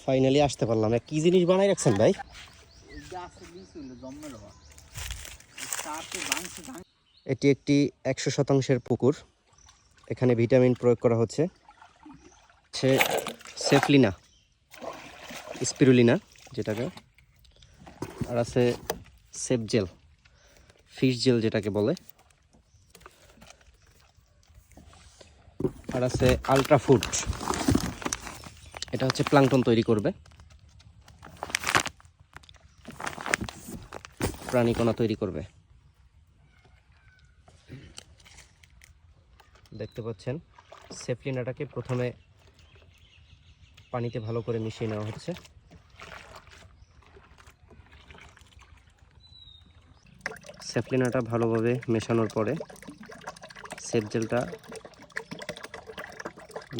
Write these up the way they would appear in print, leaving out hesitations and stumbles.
Finally আসতে পারলাম। কি জিনিস বানাই রাখছেন ভাই? এটি একটি 100% পুকুর। এখানে ভিটামিন প্রয়োগ করা হচ্ছে। সেফলিনা, স্পিরুলিনা যেটাকে, আর আছে সেফ জেল, ফিশ জেল যেটাকে বলে, আর আছে আলট্রা ফুড। এটা হচ্ছে প্লাঙ্কটন তৈরি করবে, প্রাণীকণা তৈরি করবে। দেখতে পাচ্ছেন সেফলিনাটাকে প্রথমে পানিতে ভালো করে মিশিয়ে নেওয়া হচ্ছে। সেফলিনাটা ভালোভাবে মেশানোর পরে সেফ জেলটা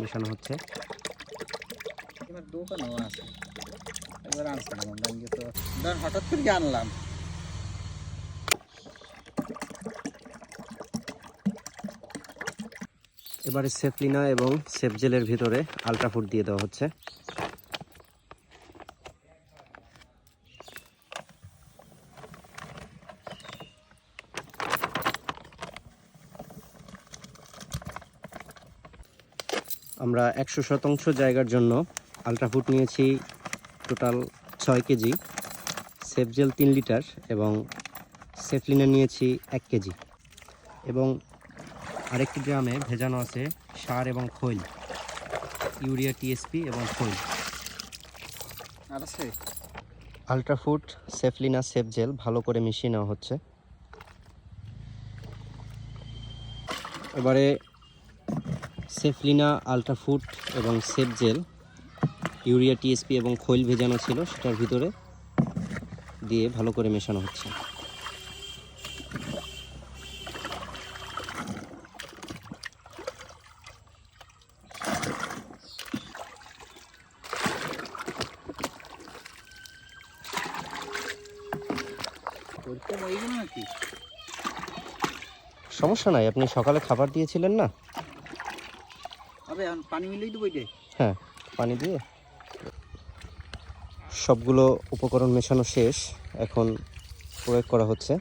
মেশানো হচ্ছে। হঠাৎ করে আনলাম। এবারে সেফলিনা এবং সেফ জেলের ভিতরে আলট্রা ফুড দিয়ে দেওয়া হচ্ছে। আমরা 100% জায়গার জন্য আলট্রা ফুড নিয়েছি total 6 KG, safe gel 3 litre এবং সেফলিনা নিয়েছি 1 কেজি, এবং আরেকটি ড্রামে ভেজানো আছে সার এবং খৈল, ইউরিয়া, টিএসপি এবং খৈল। আলট্রা ফুড, সেফলিনা, সেফ জেল ভালো করে মিশিয়ে নেওয়া হচ্ছে। এবারে সেফলিনা, আলট্রা ফুড এবং সেফ জেল, ইউরিয়া, টিএসপি এবং খৈল ভেজানো ছিল সেটার ভিতরে দিয়ে ভালো করে মেশানো হচ্ছে। সমস্যা নাই, আপনি সকালে খাবার দিয়েছিলেন না? পানি মিলেই দেবো। হ্যাঁ, পানি দিয়ে সবগুলো উপকরণ মেশানো শেষ, এখন প্রয়োগ করা হচ্ছে।